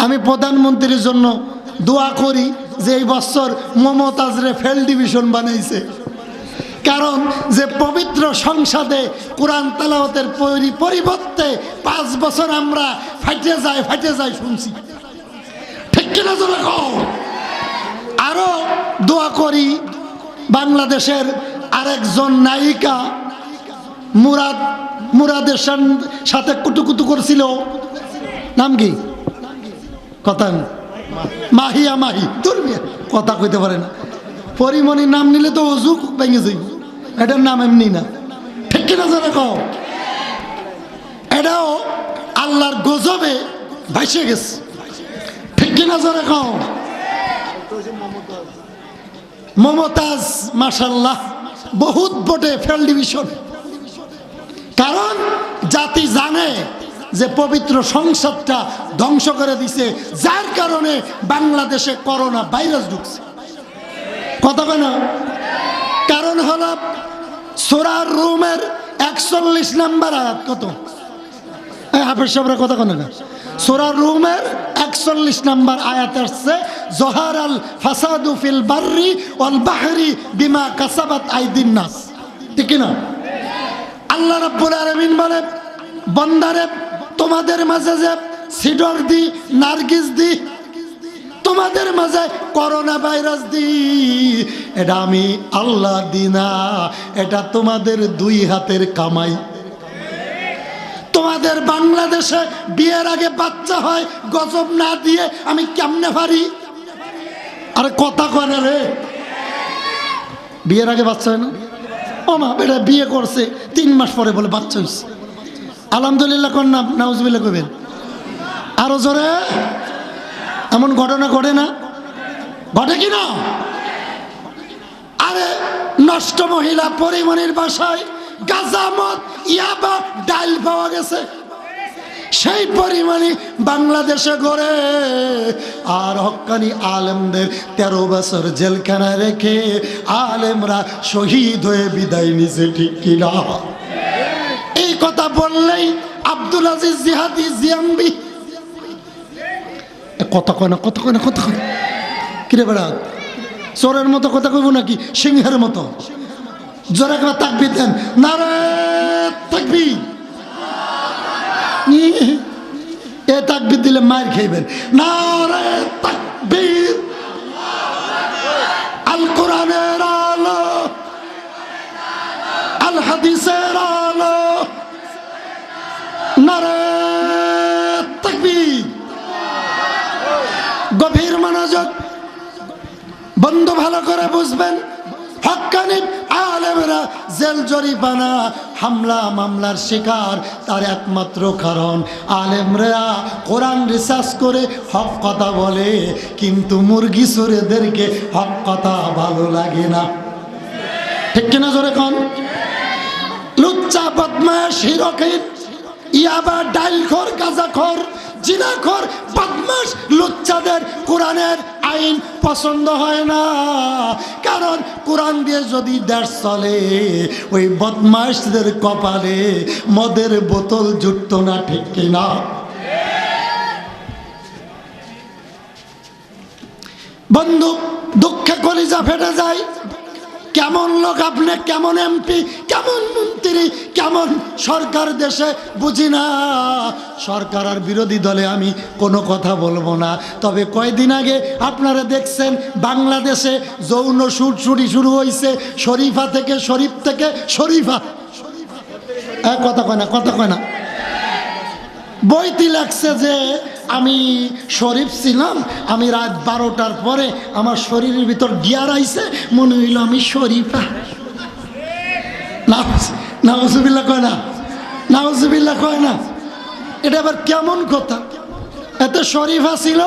আমি প্রধানমন্ত্রীর জন্য দোয়া করি যে এই বছর মমতাজরে ফেল ডিভিশন বানাইছে, কারণ যে পবিত্র সংসদে কোরআন তেলাওয়াতের পরিবর্তে 5 বছর আমরা ফাটে যায় শুনছি, ঠিক কিনা জোরে কও। আরো দোয়া করি বাংলাদেশের আরেকজন নায়িকা মুরাদের সাথে কুটুকুটু করছিল, নাম কি কথা মাহিয়া মাহি দুর্মিয়া কথা কইতে পারে না, পরিমণির নাম নিলে তো অজু ভেঙে যাইব, এটার নাম এমনি না, ঠিক কিনা জানে কও। এটাও আল্লাহর গজবে ভাসে গেছে, ঠিক কিনা জানে কও। মমতাজ মাশাআল্লাহ বহুত ভোটে ফেল ডিভিশন, কারণ জাতি জানে যে পবিত্র সংসদটা ধ্বংস করে দিছে, যার কারণে বাংলাদেশে করোনা ভাইরাস ঢুকছে। কথা কেন? কারণ হলো সূরা রুমের 41 নম্বর আয়াত, কত হাফেজ সাহেবরা কথা কেন না, সূরা রুমের 41 নম্বর আয়াত আসছে, জহারাল ফাসাদু ফিল বাররি ওয়াল বাহরি বিমা কাসাবাত আইদিন নাস, ঠিক না? আল্লাহ রাব্বুল আলামিন বলে, বান্দারে তোমাদের মাঝে যে সিডর দি, নার্গিস দি, তোমাদের মাঝে করোনা ভাইরাস দি, এটা আমি আল্লাহ দিনা, এটা তোমাদের 2 হাতের কামাই। তোমাদের বাংলাদেশে বিয়ের আগে বাচ্চা হয় গজব না দিয়ে আমি কেমনে পারি? আরে কথা কয় রে, বিয়ের আগে বাচ্চা হয় না? ও মা, এটা বিয়ে করছে 3 মাস পরে বলে বাচ্চা হয়েছে, আলহামদুলিল্লাহ কর না, নাউজুবিল্লাহ কইবেন আরো জোরে। এমন ঘটনা ঘটে না? ঘটে কি না? আরে নষ্ট মহিলা পরিমণির বাসায় গাঁজা, মদ, ইয়াবা, ডাল পাওয়া গেছে, সেই পরিমাণই বাংলাদেশে গড়ে, আর হক্কানি আলেমদের 13 বছর জেলখানায় রেখে আলেমরা শহীদ হয়ে বিদায় নিছে, ঠিক কিনা? এই কথা বললেই আব্দুল আজিজ জিহাদি জিয়াম্বি কথা কয় না, কথা কয় না, কথা কয় না, কিরে বেড়া চোরের মতো কথা কইব নাকি সিংহের মতো? জোরে একবার তাকবীর দেন, নারে তাকবীর। এ তাকবীর দিলে মার খাইবেন, নারে তাকবীর। আল কোরআনের আলো, আল হাদিসের আলো, নারে তাকবীর। গভীর মনোযোগ, বন্ধু ভালো করে বুঝবেন, হক্কানি আলেমরা জেল জরিমানা, হামলা মামলার শিকার, তার একমাত্র কারণ আলেমরা কোরআন রিসার্চ করে হক কথা বলে, কিন্তু মুরগি চোরেদেরকে হক কথা ভালো লাগে না, ঠিক কিনা জোরে কোন? লুচ্চা, বদমাশ, হিরোকিন, ইয়াবা, ডাইলখোর, গাঁজাখোর, জিনাখোর, বদমাশ লুচ্চাদের কোরআনের আইন পছন্দ হয় না, কারণ কোরআন দিয়ে যদি দেশ চলে ওই বদমাশদের কপালে মদের বোতল জুটতো না, ঠিক কিনা? বন্ধু, দুঃখে কলিজা ফেটে যায়। কেমন লোক আপনি, কেমন এমপি, কেমন মন্ত্রী, কেমন সরকার দেশে বুঝি না। সরকার আর বিরোধী দলে আমি কোনো কথা বলবো না, তবে কয়েকদিন আগে আপনারা দেখছেন বাংলাদেশে যৌন শুটশুটি শুরু হয়েছে, শরীফা থেকে, শরীফ থেকে শরীফা, কথা কয় না, কথা কয় না। বইতে লাগছে যে আমি শরীফ ছিলাম, আমি রাত 12টার পরে আমার শরীরের ভিতর গিয়ার আইছে, মনে হইল আমি শরীফা। নাউজুবিল্লাহ কয় না, নাউজুবিল্লাহ কয় না, এটা আবার কেমন কথা? এত শরীফা ছিল,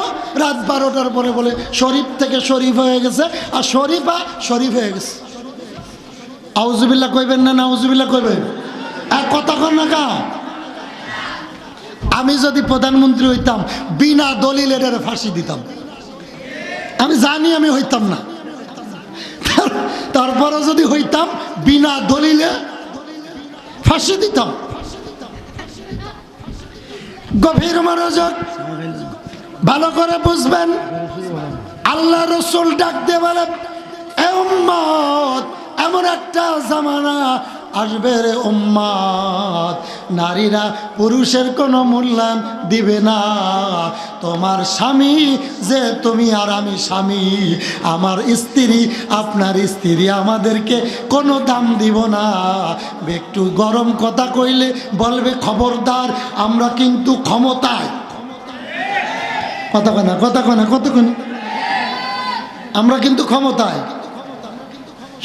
রাত 12টার পরে বলে শরীফ থেকে শরীফ হয়ে গেছে, আর শরীফা শরীফ হয়ে গেছে। আউজুবিল্লাহ কইবেন না, নাউজুবিল্লাহ কইবেন? আর কথা কন না কা? আমি যদি প্রধানমন্ত্রী হইতাম বিনা দলিলে এর ফাঁসি দিতাম। আমি জানি আমি হইতাম না, তারপরে যদি হইতাম বিনা দলিলে ফাঁসি দিতাম। গভীর মনোযোগ, ভালো করে বুঝবেন। আল্লাহ রসুল ডাক দিয়ে বলেন, এ উম্মত, এমন একটা জামানা আসবে রে উম্মত, নারীরা পুরুষের কোনো মূল্যায়ন দিবে না। তোমার স্বামী যে তুমি আর আমি স্বামী, আমার স্ত্রী আপনার স্ত্রী, আমাদেরকে কোনো দাম দিব না। একটু গরম কথা কইলে বলবে খবরদার, আমরা কিন্তু ক্ষমতায়। কথা কনা কথা কনা কত কোন, আমরা কিন্তু ক্ষমতায়।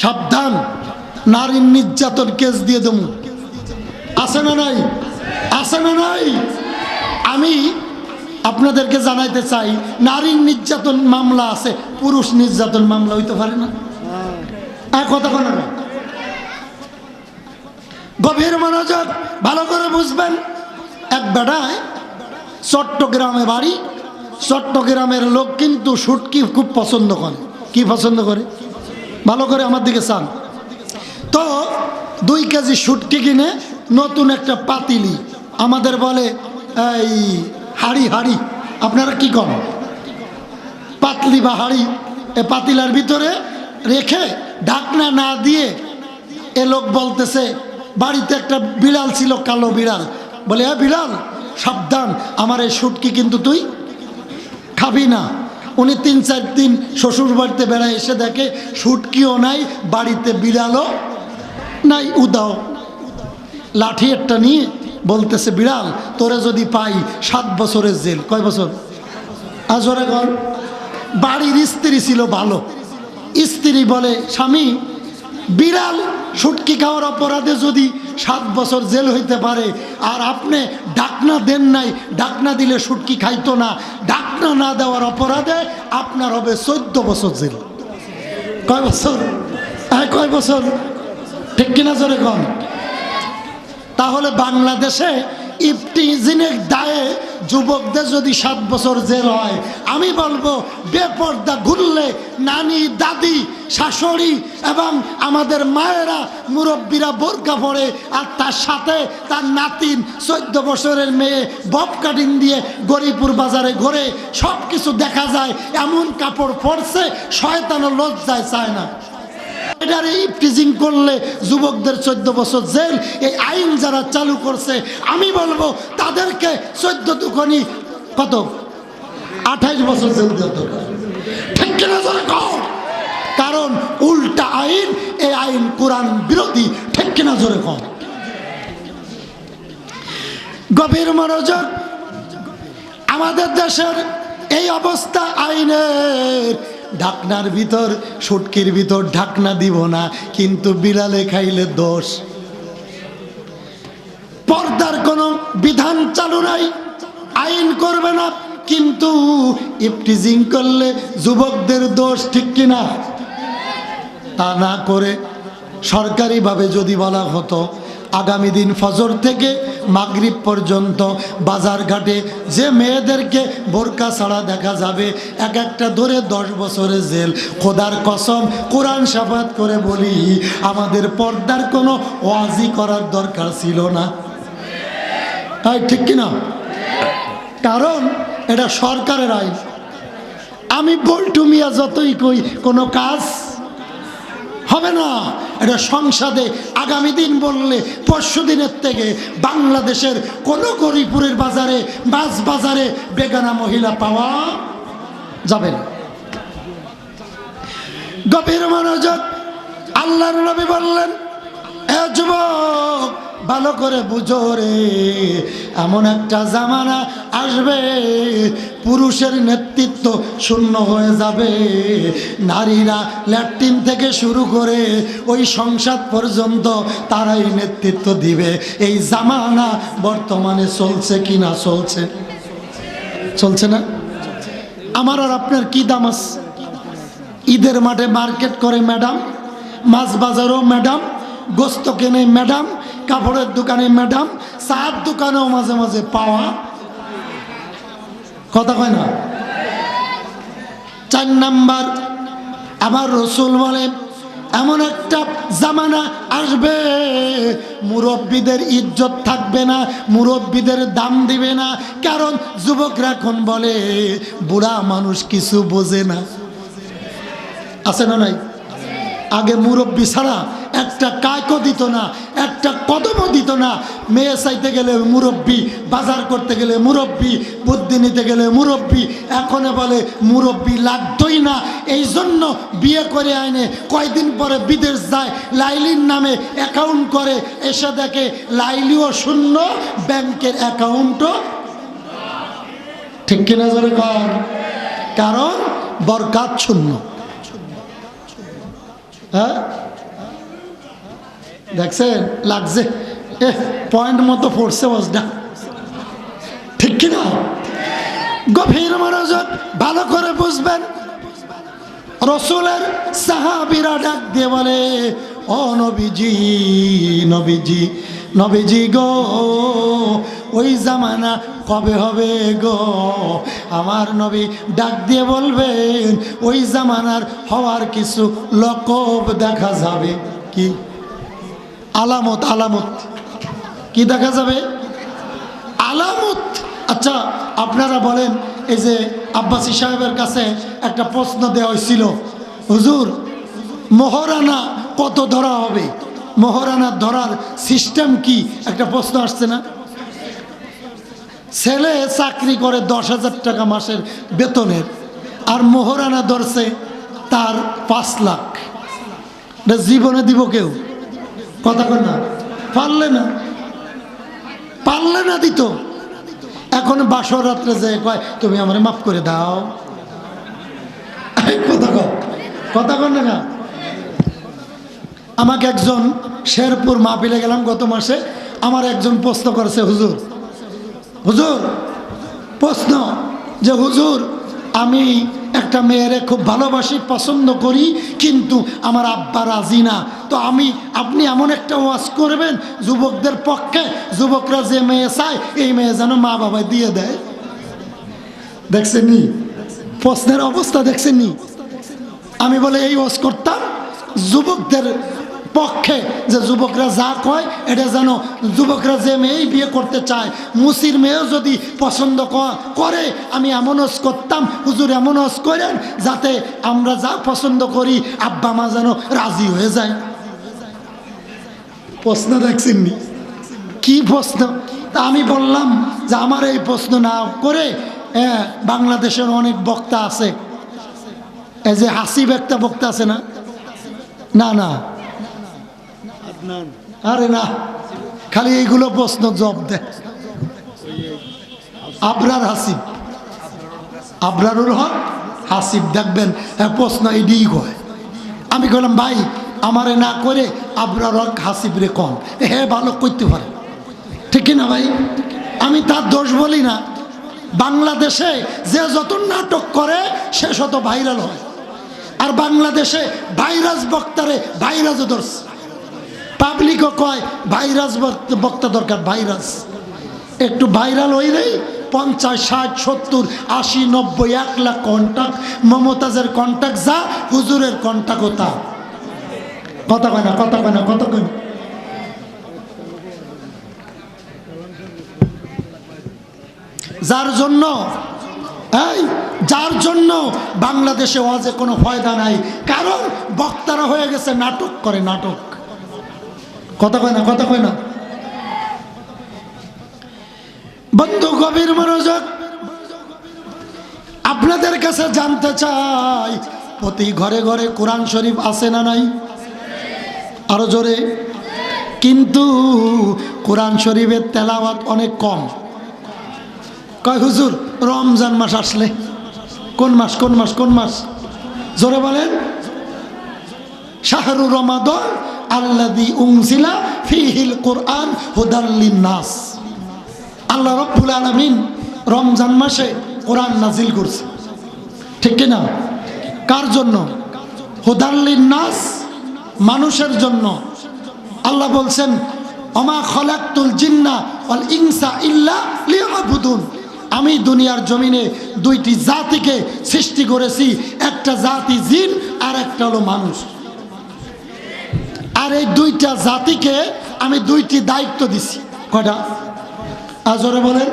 সাবধান, নারীর নির্যাতন কেস দিয়ে দেবো। আছে না নাই? আছে না নাই? আমি আপনাদেরকে জানাইতে চাই, নারীর নির্যাতন মামলা আছে, পুরুষ নির্যাতন মামলা হইতে পারে না। কথা কোন, গভীর মনোযোগ, ভালো করে বুঝবেন। এক বেটায় চট্টগ্রামে বাড়ি, চট্টগ্রামের লোক কিন্তু শুটকি খুব পছন্দ করে। কি পছন্দ করে? ভালো করে আমার দিকে চান তো। 2 কেজি শুটকি কিনে নতুন একটা পাতিলি, আমাদের বলে এই হাড়ি, হাড়ি আপনারা কি করেন, পাতলি বা হাড়ি, এ পাতিলার ভিতরে রেখে ঢাকনা না দিয়ে এ লোক বলতেছে, বাড়িতে একটা বিড়াল ছিল, কালো বিড়াল, বলে হ্যাঁ বিড়াল সাবধান, আমার এই শুটকি কিন্তু তুই খাবি না। উনি 3-4 দিন শ্বশুর বাড়িতে বেড়ায় এসে দেখে শুটকিও নাই, বাড়িতে বিড়ালও নাই, উদাও। লাঠি একটা নিয়ে বলতেছে, বিড়াল তোরে যদি পাই 7 বছরের জেল। কয় বছর? আজরে ঘর। বাড়ির স্ত্রী ছিল ভালো, স্ত্রী বলে, স্বামী বিড়াল শুটকি খাওয়ার অপরাধে যদি 7 বছর জেল হইতে পারে, আর আপনি ডাকনা দেন নাই, ডাকনা দিলে শুটকি খাইতো না, ডাকনা না দেওয়ার অপরাধে আপনার হবে 14 বছর জেল। কয় বছর? কয় বছর? ঠিক কিনা জোরে কন। তাহলে বাংলাদেশে ইফটিজিনের দায়ে যুবকদের যদি 7 বছর জেল হয়, আমি বলবো বেপর্দা ঘুরলে নানি, দাদি, শাশুড়ি এবং আমাদের মায়েরা, মুরব্বীরা বোরকা পরে, আর তার সাথে তার নাতিন 14 বছরের মেয়ে বব কাটিং দিয়ে গরিপুর বাজারে ঘুরে সব কিছু দেখা যায়, এমন কাপড় পরছে শয়তানও লজ্জায় চায় না। এটারে ইফটিজিং করলে যুবকদের 14 বছর জেল। এই আইন যারা চালু করছে, আমি বলবো তাদেরকে 14 দুগুণী কত 28 বছর জেল দেওয়া দরকার। ঠিক কিনা জোরে কও? কারণ উল্টা আইন, এই আইন কোরআন বিরোধী। ঠিক কিনা জোরে কও? গভীর মনোযোগ। আমাদের দেশের এই অবস্থা, আইনের ঢাকনার ভিতর, শুটকির ভিতর ঢাকনা দিব না, কিন্তু বিড়ালে খাইলে দোষ। পর্দার কোনো বিধান চালু নাই, আইন করবে না, কিন্তু ইফটিজিং করলে যুবকদের দোষ। ঠিক কিনা? তা না করে সরকারিভাবে যদি বলা হতো, আগামী দিন ফজর থেকে মাগরিব পর্যন্ত বাজার ঘাটে যে মেয়েদেরকে বোরকা ছাড়া দেখা যাবে, এক একটা ধরে 10 বছরের জেল। খোদার কসম, কোরআন শাফাত করে বলি, আমাদের পর্দার কোনো ওয়াজি করার দরকার ছিল না। তাই ঠিক কিনা? কারণ এটা সরকারের আইন। আমি বল্টু মিয়া যতই কই, কোনো কাজ হবে না। এটা সংসদে আগামী দিন বললে, পরশু দিনের থেকে বাংলাদেশের কোন গরিপুরের বাজারে, মাছ বাজারে বেগানা মহিলা পাওয়া যাবে না। গভীর মনোযোগ। আল্লাহর নবী বললেন, এ যুবক ভালো করে বুঝো রে, এমন একটা জামানা আসবে পুরুষের নেতৃত্ব শূন্য হয়ে যাবে। নারীরা ল্যাট্রিন থেকে শুরু করে ওই সংসদ পর্যন্ত তারাই নেতৃত্ব দিবে। এই জামানা বর্তমানে চলছে কি না? চলছে, চলছে না? আমার আর আপনার কি দাম আছে? ঈদের মাঠে মার্কেট করে ম্যাডাম, মাছ বাজারও ম্যাডাম, গোস্ত কেনে ম্যাডাম, কাপড়ের দোকানে ম্যাডাম, চার দোকানেও মাঝে মাঝে পাওয়া। কথা কয় না? 4 নাম্বার, আমার রসুল বলে এমন একটা জামানা আসবে মুরব্বীদের ইজ্জত থাকবে না, মুরব্বীদের দাম দিবে না। কারণ যুবকরা এখন বলে বুড়া মানুষ কিছু বোঝে না। আছে না নাই? আগে মুরব্বী ছাড়া একটা কায়কও দিত না, একটা কদমও দিত না। মেয়ে চাইতে গেলে মুরব্বী, বাজার করতে গেলে মুরব্বী, বুদ্ধি নিতে গেলে মুরব্বী। এখন বলে মুরব্বী লাগতই না। এই জন্য বিয়ে করে আইনে কয়দিন পরে বিদেশ যায়, লাইলির নামে অ্যাকাউন্ট করে, এসে দেখে লাইলিও শূন্য, ব্যাংকের অ্যাকাউন্টও। ঠিক কিনা জোরে কর? কারণ বরকাত শূন্য। হ্যাঁ, দেখছেন লাগছে, পয়েন্ট মতো পড়ছে ওয়াজটা। ঠিক কিনা? গভীর মনোযোগ ভালো করে বুঝবেন। রসুলের সাহাবীরা ডাক দিয়ে বলে, ও নবীজি, নবীজি, নবীজি গো, ওই জামানা কবে হবে গো? আমার নবী ডাক দিয়ে বলবেন, ওই জামানার হওয়ার কিছু লক্ষব দেখা যাবে। কি আলামত? আলামত কি দেখা যাবে? আলামত। আচ্ছা আপনারা বলেন, এই যে আব্বাসী সাহেবের কাছে একটা প্রশ্ন দেওয়া হয়েছিল, হুজুর মোহরানা কত ধরা হবে? মোহরানা ধরার সিস্টেম কি? একটা প্রশ্ন আসছে না? ছেলে চাকরি করে 10,000 টাকা মাসের বেতনের, আর মোহরানা ধরছে তার 5 লাখ। জীবনে দিব কেউ? কথা কর না, পারলে না, পারলে না দিত। এখন বাসর রাত্রে যে কয় তুমি আমারে মাফ করে দাও। কথা কর না। আমাকে একজন শেরপুর মাহফিলে গেলাম গত মাসে, আমার একজন প্রশ্ন করেছে, হুজুর, হুজুর প্রশ্ন যে হুজুর আমি একটা মেয়েরে খুব ভালোবাসি, পছন্দ করি, কিন্তু আমার আব্বা রাজি না। তো আপনি এমন একটা ওয়াজ করবেন যুবকদের পক্ষে, যুবকরা যে মেয়ে চায় এই মেয়ে যেন মা বাবা দিয়ে দেয়। দেখছেননি প্রশ্নের অবস্থা? দেখছেননি? আমি বলে এই ওয়াজ করতাম যুবকদের পক্ষে, যে যুবকরা যা কয় এটা যেন, যুবকরা যে মেয়েই বিয়ে করতে চায়, মুসির মেয়েও যদি পছন্দ করে, আমি এমন ওয়াজ করতাম, হুজুর এমন ওয়াজ করেন যাতে আমরা যা পছন্দ করি আব্বা মা যেন রাজি হয়ে যায়। প্রশ্ন দেখছেননি? কি প্রশ্ন? তা আমি বললাম যে আমার এই প্রশ্ন না করে বাংলাদেশের অনেক বক্তা আছে, এই যে হাসিব একটা বক্তা আছে না? না না, আরে না, খালি এইগুলো প্রশ্ন জব দেয়। আবরার হাসিব, আবরারুল হক হাসিব, দেখবেন প্রশ্ন এডিই কয়। আমি বললাম ভাই আমারে না করে আবরার হক হাসিব রে কম, হ্যাঁ ভালো করতে পারে। ঠিক না ভাই? আমি তার দোষ বলি না। বাংলাদেশে যে যত নাটক করে সে শত ভাইরাল হয়, আর বাংলাদেশে ভাইরাস বক্তারে ভাইরাসও ধরছে। পাবলিকও কয় ভাইরাস বক্তা দরকার, ভাইরাস একটু ভাইরাল হইলেই 50, 60, 70, 80, 90, 1 লাখ কন্টাক্ট। মমতাজের কন্টাক্ট যা, হুজুরের কন্টাক্টও তা। কথা কয় না, কথা কয় না, কথা কয় না। যার জন্য বাংলাদেশে ওয়াজে কোনো ফায়দা নাই, কারণ বক্তারা হয়ে গেছে নাটক করে, নাটক। কথা কয় না, কথা কয় না। বন্ধু গভীর মনোযোগ, আপনাদের কাছে জানতে চাই, প্রতি ঘরে ঘরে কোরআন শরীফ আছে না নাই? আরো জোরে। কিন্তু কোরআন শরীফের তেলাওয়াত অনেক কম। কয় হুজুর রমজান মাস আসলে, কোন মাস কোন মাস কোন মাস? জোরে বলেন। শাহরু রমাদান আল্লাযী উনজিলা ফীহিল কুরআন হুদাল লিন-নাস। আল্লাহ রাব্বুল আলামিন রমজান মাসে কোরআন নাজিল করছে। ঠিক কি না? কার জন্য? হুদাল লিন-নাস, মানুষের জন্য। আল্লাহ বলছেন ওমা খলাকতুল জিন্না ওয়াল ইনসা ইল্লা লিয়াবুদুন। আমি দুনিয়ার জমিনে 2টি জাতিকে সৃষ্টি করেছি, একটা জাতি জিন আর একটা হলো মানুষ। আর এই দুইটা জাতিকে আমি দুইটি দায়িত্ব দিছি। কয়টা? আজরে বলেন।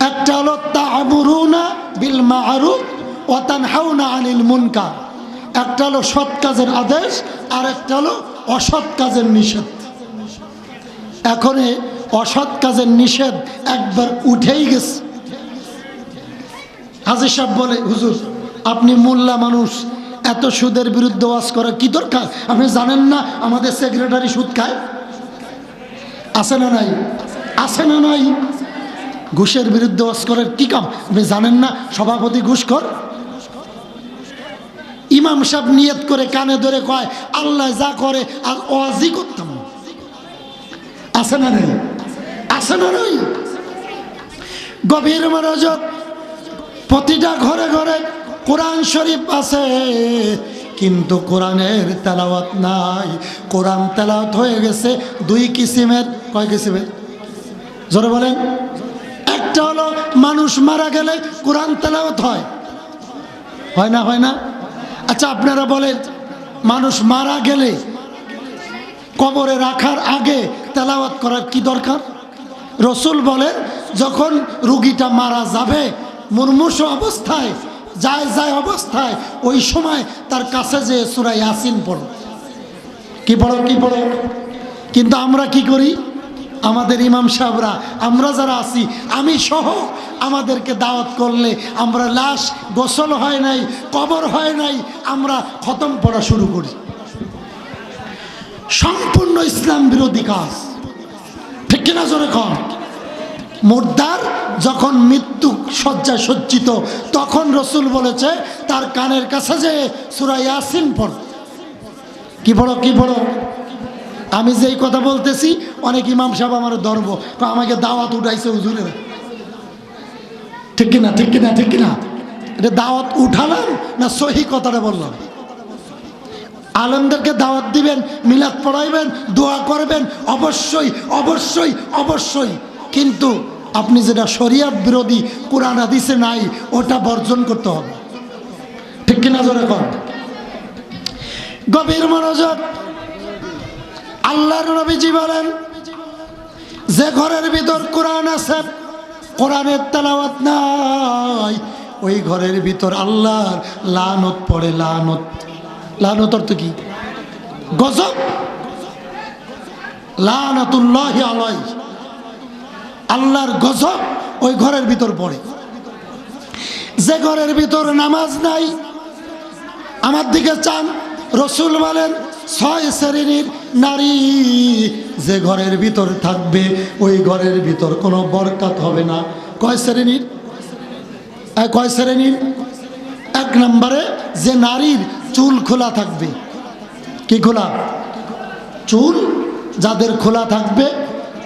একটা হলো তা'মুরুনা বিল মা'রুফ ওয়া তানহাউনা আনিল মুনকার। একটা হলো সৎ কাজের আদেশ, আর একটা হলো অসৎ কাজের নিষেধ। এখন অসৎ কাজের নিষেধ একবার উঠেই গেছে। হাজী সাহেব বলে, হুজুর আপনি মোল্লা মানুষ, এত সুদের বিরুদ্ধে ওয়াজ করার কি দরকার? আপনি জানেন না আমাদের সেক্রেটারি সুদ খায়? আছে না নাই? আছে না নাই? ঘুষের বিরুদ্ধে ওয়াজ করার কি কাম? আপনি জানেন না সভাপতি ঘুষখোর? ইমাম সাহেব নিয়ত করে কানে ধরে কয় আল্লাহ যা করে আর ওয়াজই করতাম। আছে না নাই? আছে না নাই? গভীর মনোযোগ। প্রতিটা ঘরে ঘরে কোরআন শরীফ আছে, কিন্তু কোরআনের তেলাওয়াত নাই। কোরআন তেলাওয়াত হয়ে গেছে দুই কিসিমের। কয় কিসিমের? জোরে বলেন। একটা হলো মানুষ মারা গেলে কোরআন তেলাওয়াত হয়, হয় না? হয় না? আচ্ছা আপনারা বলেন, মানুষ মারা গেলে কবরে রাখার আগে তেলাওয়াত করার কি দরকার? রসুল বলেন যখন রুগীটা মারা যাবে মুমূর্ষু অবস্থায়, যায় অবস্থায়, ওই সময় তার কাছে যে সূরা ইয়াসিন পড়ো। কি পড়ো? কি পড়ো? কিন্তু আমরা কি করি? আমাদের ইমাম সাহেবরা, আমরা যারা আছি, আমি সহ, আমাদেরকে দাওয়াত করলে আমরা লাশ গোসল হয় নাই, কবর হয় নাই, আমরা খতম পড়া শুরু করি। সম্পূর্ণ ইসলাম বিরোধী কাজ। ঠিক কিনা জোরে কন? মুর্দার যখন মৃত্যু শয্যায় সজ্জিত, তখন রসুল বলেছে তার কানের কাছে যে সূরা ইয়াসিন পড়ো। কি পড়ো? কি পড়ো? আমি যেই কথা বলতেছি অনেক ইমাম সাহেব আমার ধর্ম, আমাকে দাওয়াত উঠাইছে হুজুরের। ঠিক কিনা? ঠিক কিনা? ঠিক কিনা? এটা দাওয়াত উঠালাম না সহি কথাটা বললাম? আলেমদেরকে দাওয়াত দিবেন, মিলাদ পড়াইবেন, দোয়া করবেন, অবশ্যই অবশ্যই অবশ্যই, কিন্তু আপনি যেটা শরিয়ত বিরোধী, কোরআন হাদিসে নাই, ওটা বর্জন করতে হবে। ঠিক কিনা জোরে কর? গভীর মনোযোগ। আল্লাহর নবীজি বলেন যে ঘরের ভিতর কোরআন আছে, কোরআনের তেলাওয়াত নাই, ওই ঘরের ভিতর আল্লাহর লানত পড়ে। লানত, লানত অর্থ কি? গজব। লানাতুল্লাহি আলাইহি, আল্লাহর গজব ওই ঘরের ভিতর পড়ে। যে ঘরের ভিতর নামাজ নাই, আমার দিকে চান, রসুল বলেন 6 শ্রেণীর নারী যে ঘরের ভিতর থাকবে, ওই ঘরের ভিতর কোনো বরকত হবে না। কয় শ্রেণীর? কয় শ্রেণীর? 1 নম্বরে যে নারীর চুল খোলা থাকবে। কি খোলা? চুল যাদের খোলা থাকবে,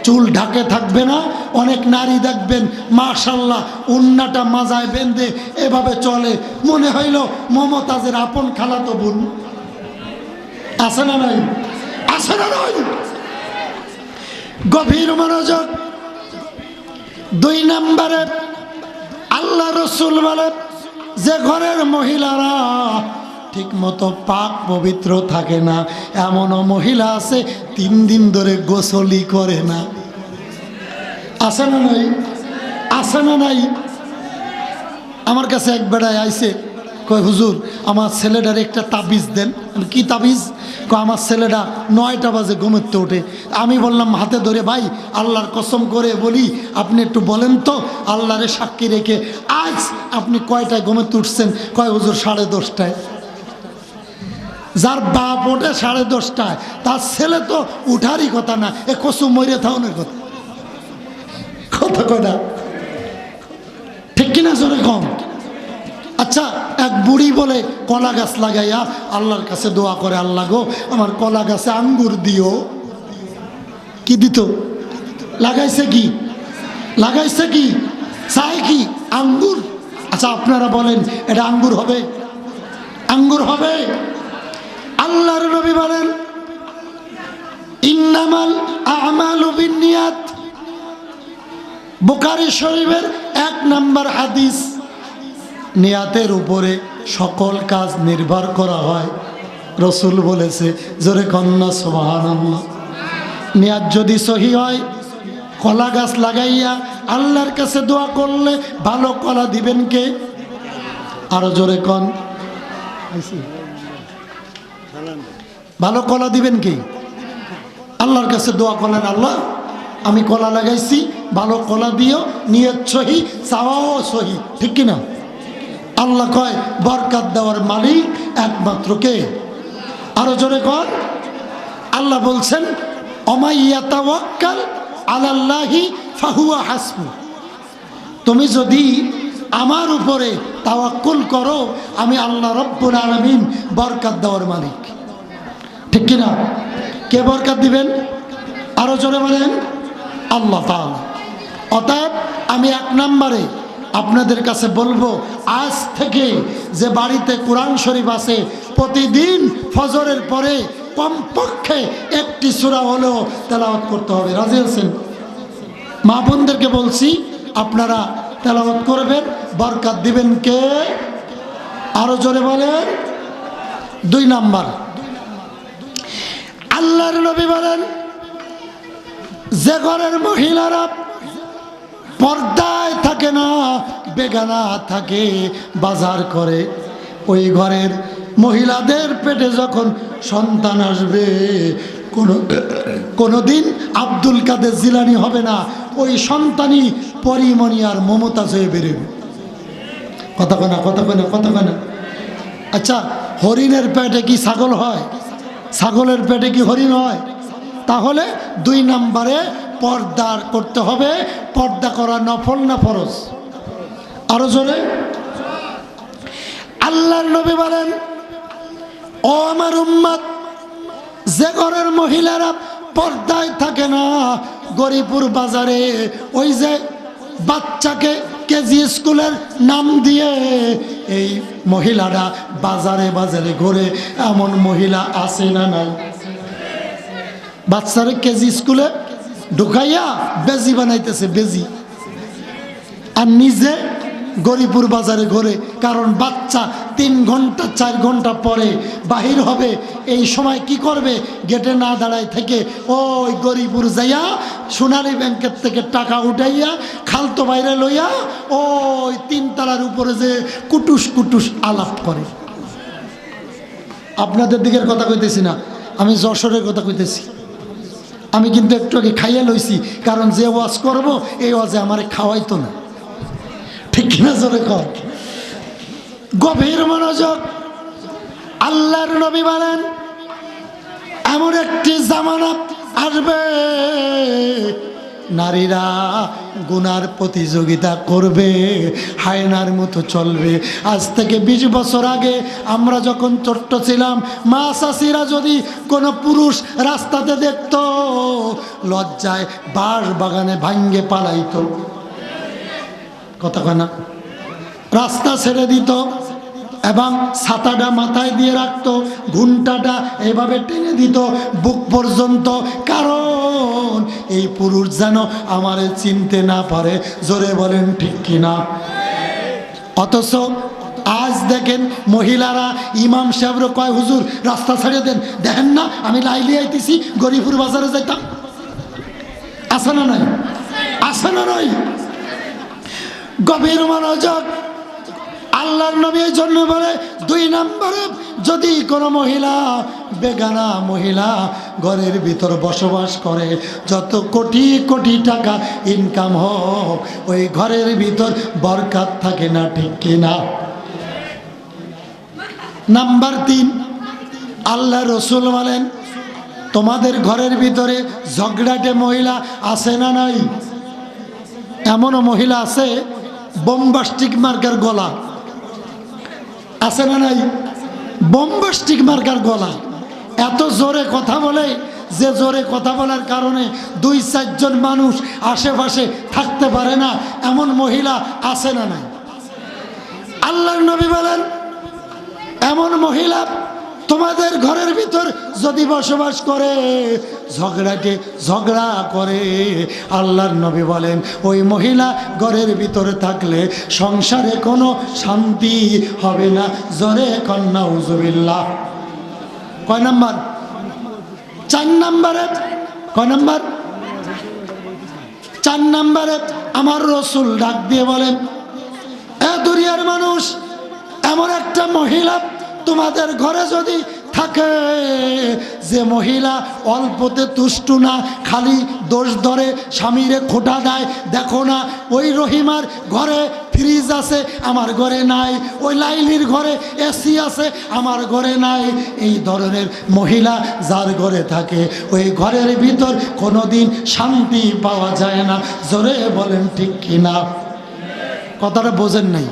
চুল ঢাকে থাকবে না। অনেক নারী দেখবেন মাশাআল্লাহ উন্নাটা মাজায় বেঁধে এভাবে চলে, মনে হইল মমতাজের আপন খালাতো বোন। আছে না নাই? আছে না নাই? গভীর মনোযোগ। 2 নম্বরে আল্লাহ রসুল বলে যে ঘরের মহিলারা ঠিক মতো পাক পবিত্র থাকে না, এমনও মহিলা আছে 3 দিন ধরে গোসলই করে না। আছে না নাই? আছে না নাই? আমার কাছে এক বেড়ায় আইছে, কয় হুজুর আমার ছেলেটার একটা তাবিজ দেন। কি তাবিজ? আমার ছেলেটা 9টা বাজে ঘুমোতে ওঠে। আমি বললাম হাতে ধরে, ভাই আল্লাহর কসম করে বলি আপনি একটু বলেন তো, আল্লাহরে সাক্ষী রেখে আজ আপনি কয়টায় ঘুমোতে উঠছেন? কয় হুজুর 10:30টায়। যার বাপ ওঠে 10:30টায়, তার ছেলে তো উঠারই কথা না, এ কসু মরে থাউনের কথা। কথা কয় না? ঠিক কিনা জোরে কম? আচ্ছা এক বুড়ি বলে কলা গাছ লাগাইয়া আল্লাহর কাছে দোয়া করে, আল্লাহ গো আমার কলা গাছে আঙ্গুর দিও। কি দিত? লাগাইছে কি? লাগাইছে কি? চাই কি? আঙ্গুর। আচ্ছা আপনারা বলেন এটা আঙ্গুর হবে? আঙ্গুর হবে? আল্লাহর নবী বলেন ইন্নামাল আমালু বিন্নিয়াত। বুখারী শরীফের 1 নম্বর হাদিস। নিয়াতের উপরে সকল কাজ নির্ভর করা হয়। রসুল বলেছে, জোরে কন্যা সুবহানাল্লাহ। নিয়াত যদি সহি হয়, কলা গাছ লাগাইয়া আল্লাহর কাছে দোয়া করলে ভালো কলা দিবেন কে? আরো জোরে কন, ভালো কলা দিবেন কি? আল্লাহর কাছে দোয়া করলেন, আল্লাহ আমি কলা লাগাইছি, ভালো কলা দিও, নিয়ত সহি, চাওয়াও সহি, ঠিক কিনা? আল্লাহ কয় বরকত দেওয়ার মালিক একমাত্র কে? আরো জোরে কর। আল্লাহ বলছেন অমাইয়াতাওয়াক্কাল আলাল্লাহি ফাহুয়া হাসবু। তুমি যদি আমার উপরে তাওয়াক্কুল করো, আমি আল্লাহ রব্বুল আলামিন বরকত দেওয়ার মালিক, ঠিক কিনা? কে বরকত দিবেন? আরো জোরে বলেন, আল্লাহ তাআলা। অতএব আমি এক নম্বরে আপনাদের কাছে বলবো, আজ থেকে যে বাড়িতে কোরআন শরীফ আছে, প্রতিদিন ফজরের পরে কমপক্ষে একটি সূরা হলেও তেলাওয়াত করতে হবে। রাজি আছেন? মা বোনদেরকে বলছি, আপনারা তেলাওয়াত করবেন, বরকত দিবেন কে? আরো জোরে বলেন। 2 নাম্বার, আল্লাহর নবী বলেন, যে ঘরের মহিলারা পর্দায় থাকে না, বেগানা থাকে, বাজার করে, ওই ঘরের মহিলাদের পেটে যখন সন্তান আসবে, কোনোদিন আব্দুল কাদের জিলানী হবে না, ওই সন্তানই পরিমণি আর মমতাজ হয়ে বেরোবে। কথা কনা, কথা কনা, কথা কনা। আচ্ছা, হরিণের পেটে কি ছাগল হয়? ছাগলের পেটে কি হরিণ হয়? তাহলে 2 নম্বরে পর্দা করতে হবে। পর্দা করা নফল না ফরজ? আরো জোরে। আল্লাহর নবী বলেন, ও আমার উম্মত, যে ঘরের মহিলারা পর্দায় থাকে না, গরিপুর বাজারে ওই যে বাচ্চাকে কেজি স্কুলের নাম দিয়ে এই মহিলারা বাজারে বাজারে ঘুরে, এমন মহিলা আছে না নাই? বাচ্চারে কেজি স্কুলে ঢুকাইয়া বেজি বানাইতেছে, বেজি, আর নিজে গরিপুর বাজারে ঘুরে। কারণ বাচ্চা 3 ঘন্টা 4 ঘন্টা পরে বাহির হবে, এই সময় কি করবে? গেটে না দাঁড়ায় থেকে ওই গরিপুর যাইয়া সোনালী ব্যাংকের থেকে টাকা উঠাইয়া খালতো বাইরে লইয়া ওই 3 তলার উপরে যে কুটুস কুটুস আলাপ করে। আপনাদের দিকের কথা কইতেছি না, আমি যশোরের কথা কইতেছি। আমি কিন্তু একটু আগে খাইয়া লইছি, কারণ যে ওয়াজ করব এই ওয়াজে আমারে খাওয়াইতো না, ঠিক কিনা? জোরে কর। গভীর মনোযোগ। আল্লাহর নবী বলেন, এমন একটি জামানা আসবে, নারীরা গুনার প্রতিযোগিতা করবে, হায়নার মতো চলবে। আজ থেকে 20 বছর আগে আমরা যখন ছোট্ট ছিলাম, মা চাষিরা যদি কোনো পুরুষ রাস্তাতে দেখতো, লজ্জায় বাঁশ বাগানে ভাঙ্গে পালাইতো। কথা কয় না? রাস্তা ছেড়ে দিত এবং ছাতাটা মাথায় দিয়ে রাখতো, ঘুমটাটা এভাবে টেনে দিত বুক পর্যন্ত, কারণ এই পুরুষ যেন আমারে চিনতে না পারে। জোরে বলেন ঠিক কিনা? অথচ আজ দেখেন মহিলারা, ইমাম সাহেবরা কয়, হুজুর রাস্তা ছেড়ে দেন, দেখেন না আমি লাইলি আইতেছি, গরিপুর বাজারে যাইতাম। আছে না নাই? আছে না নাই? গভীর মনোযোগ। আল্লাহর নবী এই জন্য বলে, 2 নম্বরে যদি কোনো মহিলা, বেগানা মহিলা ঘরের ভিতর বসবাস করে, যত কোটি কোটি টাকা ইনকাম হোক, ওই ঘরের ভিতর বরকত থাকে না, ঠিক কিনা? নাম্বার 3, আল্লাহ রসুল বলেন, তোমাদের ঘরের ভিতরে ঝগড়াটে মহিলা আছে না নাই? এমনও মহিলা আছে বোম্বাস্টিক মার্কার গলা, আছে না নাই? বোম্বাস্টিক মার্কার গলা, এত জোরে কথা বলে যে জোরে কথা বলার কারণে 2-4 জন মানুষ আশেপাশে থাকতে পারে না, এমন মহিলা আছে না নাই? আল্লাহর নবী বলেন, এমন মহিলা তোমাদের ঘরের ভিতর যদি বসবাস করে, ঝগড়া করে, আল্লাহর নবী বলেন ওই মহিলা ঘরের ভিতরে থাকলে সংসারে কোনো শান্তি হবে না। জোরে কন্যা উজুবিল্লাহ। কয় নাম্বার? 4 নম্বরে। কয় নাম্বার? 4 নম্বরে আমার রসুল ডাক দিয়ে বলেন, এ দুনিয়ার মানুষ, এমন একটা মহিলা তোমাদের ঘরে যদি থাকে যে মহিলা অল্পতে তুষ্ট না, খালি দোষ ধরে, স্বামীরে খোঁটা দেয়, দেখো না ওই রহিমার ঘরে ফ্রিজ আছে আমার ঘরে নাই, ওই লাইলির ঘরে এসি আছে আমার ঘরে নাই, এই ধরনের মহিলা যার ঘরে থাকে ওই ঘরের ভিতর কোনোদিন শান্তি পাওয়া যায় না। জোরে বলেন ঠিক কিনা? কথাটা বোঝেন নাই?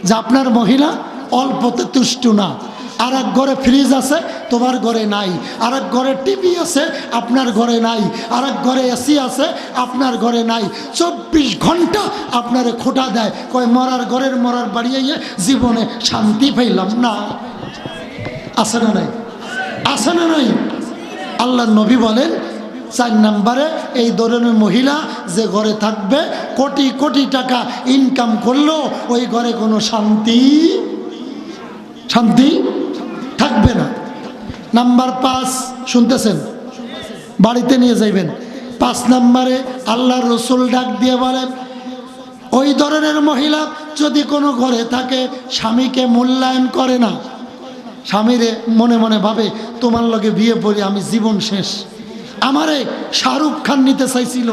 যে আপনার মহিলা অল্পতে তুষ্ট না, আর এক ঘরে ফ্রিজ আছে তোমার ঘরে নাই, আর এক ঘরে টিভি আছে আপনার ঘরে নাই, আর এক ঘরে এসি আছে আপনার ঘরে নাই, 24 ঘন্টা আপনারে খোঁটা দেয়, কয় মরার ঘরের মরার বাড়িয়ে জীবনে শান্তি পাইলাম না। আছে না নাই? আছে না নাই? আল্লাহর নবী বলেন 4 নম্বরে এই ধরনের মহিলা যে ঘরে থাকবে, কোটি কোটি টাকা ইনকাম করলো ওই ঘরে কোনো শান্তি থাকবে না। নাম্বার 5 শুনতেছেন? বাড়িতে নিয়ে যাইবেন। 5 নম্বরে আল্লাহর রসুল ডাক দিয়ে বলেন, ওই ধরনের মহিলা যদি কোনো ঘরে থাকে, স্বামীকে মূল্যায়ন করে না, স্বামীরে মনে মনে ভাবে তোমার লগে বিয়ে পড়ি আমি জীবন শেষ, আমারে শাহরুখ খান নিতে চাইছিল,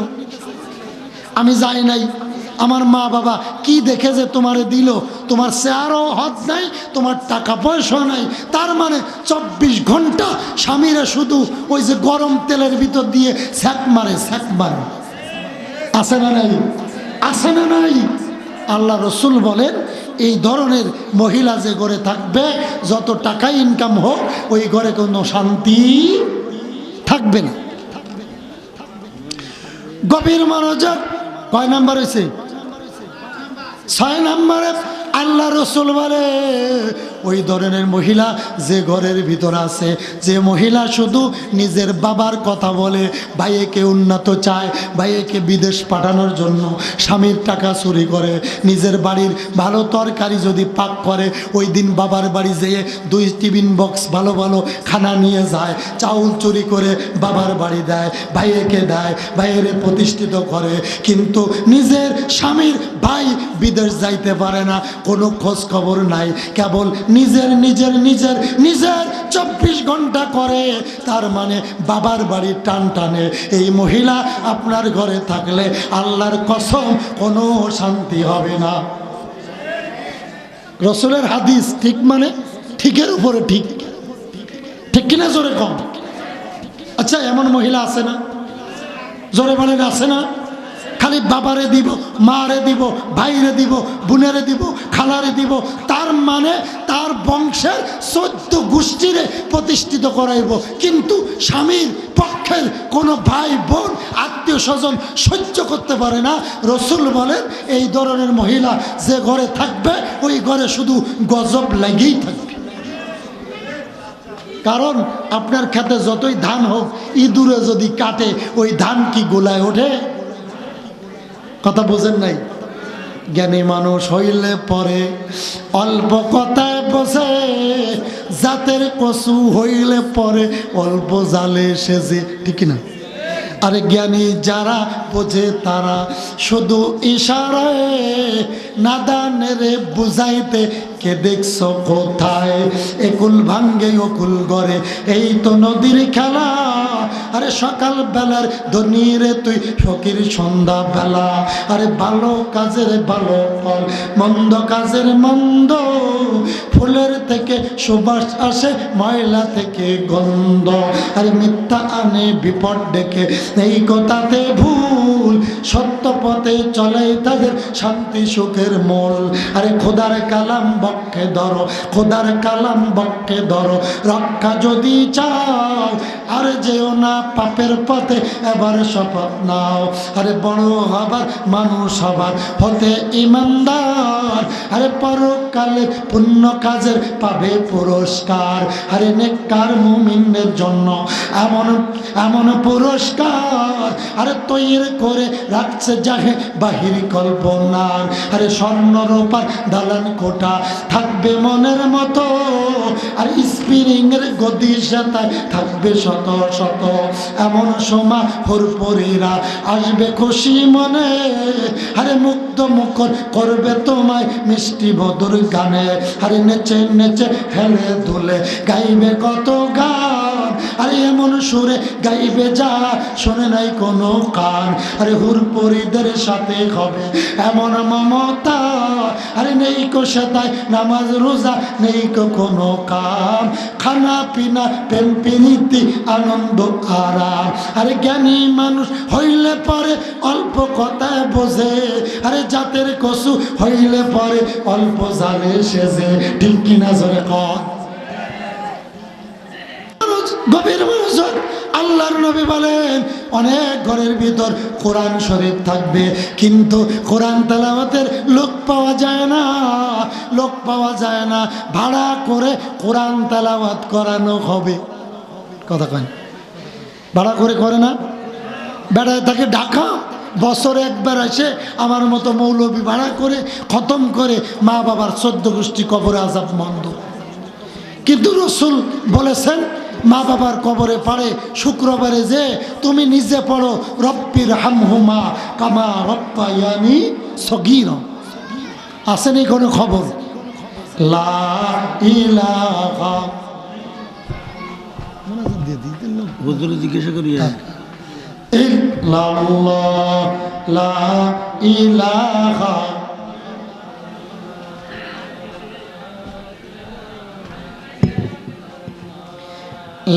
আমি যাই নাই, আমার মা বাবা কি দেখে যে তোমারে দিল, তোমার চেয়ারও হদ নাই, তোমার টাকা পয়সা নাই, তার মানে 24 ঘন্টা স্বামীরা শুধু ওই যে গরম তেলের ভিতর দিয়ে ছ্যাক মারে। আছে না নাই? আছে না নাই? আল্লাহ রসুল বলেন এই ধরনের মহিলা যে ঘরে থাকবে, যত টাকা ইনকাম হোক ওই ঘরে কোনো শান্তি থাকবে না। গভীর মনোযোগ। কয় নাম্বার হয়েছে? 6 নম্বরে আল্লাহ রসুল বলে ওই ধরনের মহিলা যে ঘরের ভিতর আছে, যে মহিলা শুধু নিজের বাবার কথা বলে, ভাইয়েকে উন্নত চায়, ভাইয়েকে বিদেশ পাঠানোর জন্য স্বামীর টাকা চুরি করে, নিজের বাড়ির ভালো তরকারি যদি পাক করে ওই দিন বাবার বাড়ি যেয়ে 2 টিফিন বক্স ভালো ভালো খানা নিয়ে যায়, চাউল চুরি করে বাবার বাড়ি দেয়, ভাইয়েকে দেয়, ভাইয়েরে প্রতিষ্ঠিত করে, কিন্তু নিজের স্বামীর ভাই বিদেশ যাইতে পারে না, কোনো খোঁজ খবর নাই, কেবল নিজের 24 ঘন্টা করে, তার মানে বাবার বাড়ির টান টানে। এই মহিলা আপনার ঘরে থাকলে আল্লাহর কসম কোনো শান্তি হবে না। রসুলের হাদিস ঠিক মানে ঠিকের উপরে ঠিক, ঠিক কিনা? জোরে কম। আচ্ছা এমন মহিলা আছে না? জোরে বলেন আছে না? খালি বাবারে দিব, মারে দিব, ভাইরে দিব, বোনেরে দিব, খালারে দিব, তার মানে তার বংশের 14 গোষ্ঠীরে প্রতিষ্ঠিত করাইব, কিন্তু স্বামীর পক্ষের কোনো ভাই বোন আত্মীয় স্বজন সহ্য করতে পারে না। রসুল বলেন এই ধরনের মহিলা যে ঘরে থাকবে ওই ঘরে শুধু গজব লাগেই থাকবে। কারণ আপনার খেতে যতই ধান হোক, ইঁদুরে যদি কাটে ওই ধান কি গোলায় ওঠে? কথা বোঝেন নাই? জ্ঞানী মানুষ হইলে পরে অল্প কথায় বসে, জাতের কচু হইলে পরে অল্প জালে সেজে, ঠিক না? আরে জ্ঞানী যারা বোঝে তারা শুধু ইশারায়, নাদানেরে বুঝাইতে কে দেখছো কোথায়, একুল ভাঙ্গে অকুল গড়ে এই তো নদীর খেলা, আরে সকাল বেলার ধনীরে তুই ফকির সন্ধ্যা বেলা, আরে ভালো কাজের ভালো ফল, মন্দ কাজের মন্দ, ফুলের থেকে সুবাস আসে, ময়লা থেকে গন্ধ, আরে মিথ্যা আনে বিপদ ডেকে, এই কথাতে ভুল, সত্য পথে চলে তাদের শান্তি সুখের মূল, আরে খোদার কালাম বক্ষে ধরো, খোদার কালাম বক্ষে ধরো, রক্ষা যদি চাও আর যেও না পাপের পথে, এবার শপথ নাও, আরে বড় হবার মানুষ হবার পথে ইমানদার, আরে পরকালে পুণ্য কাজের পাবে পুরস্কার, আরে নেককার মুমিনদের জন্য এমন পুরস্কার, আরে তৈরি করে রাখছে জাহে বাহির কল্পনার। আরে স্বর্ণ রূপার দালান কোটা থাকবে মনের মতো, আর স্প্রিং এর গদি সেতায় থাকবে শত শত। এমন সময় হুরপুরীরা আসবে খুশি মনে, আরে মুগ্ধ মুখর করবে তোমায় মিষ্টি মধুর গানে। আরে নেচে নেচে হেলে দুলে গাইবে কত গান, আরে এমন সুরে গাইবে যা শোনে নাই কোনো কান। আরে হুরপুরীদের সাথে হবে এমন মমতা, আরে নেই কো সেতায় নামাজ রোজা নেই কো কোনো কাম। খানা পিনা প্রেম প্রীতি আনন্দ আরাম। আরে জ্ঞানী মানুষ হইলে পরে অল্প কথায় বোঝে, আরে জাতের কসু হইলে পরে অল্প জালে সেজে। ঠিক কিনা জোরে কর। গভীর মনোযোগ। আল্লাহর নবী বলেন অনেক ঘরের ভিতর কোরআন শরীফ থাকবে, কিন্তু কোরআন তেলাওয়াতের লোক পাওয়া যায় না, লোক পাওয়া যায় না। ভাড়া করে কোরআন তেলাওয়াত করানো হবে। কথা কয় ভাড়া করে করে না, বেড়ায় তাকে ঢাকা বছরে একবার এসে আমার মতো মৌলবী ভাড়া করে খতম করে মা বাবার 14 গোষ্ঠী কবরে আযাব মন্দ। কিন্তু রাসূল বলেছেন মা বাবার কবরে পড়ে শুক্রবারে যে তুমি নিজে পড়ো রব্বির হামহুমা কামা রব্বায়ানি সগীরা। আসেনি কোনো খবর? লা ইলাহা হুজুরে জিজ্ঞাসা করি ইল্লাল্লাহ লা ইলাহা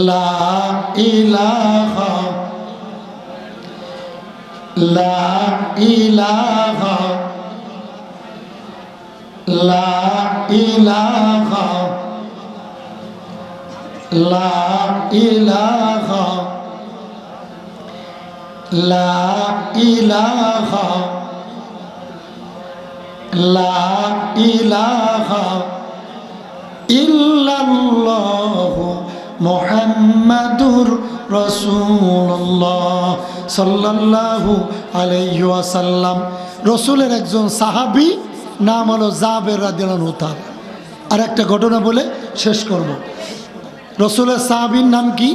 লা ইলাহা লা ইলাহা লা ইলাহা লা ইলাহা লা ইলাহা লা ইলাহা ইল্লাল্লাহু মুহাম্মাদুর রাসূলুল্লাহ সাল্লাল্লাহু আলাইহি ওয়াসাল্লাম। রসুলের একজন সাহাবী নাম হলো জাবের রাদিয়াল্লাহু তাআলা। আর একটা ঘটনা বলে শেষ করব। রসুলের সাহাবীর নাম কি?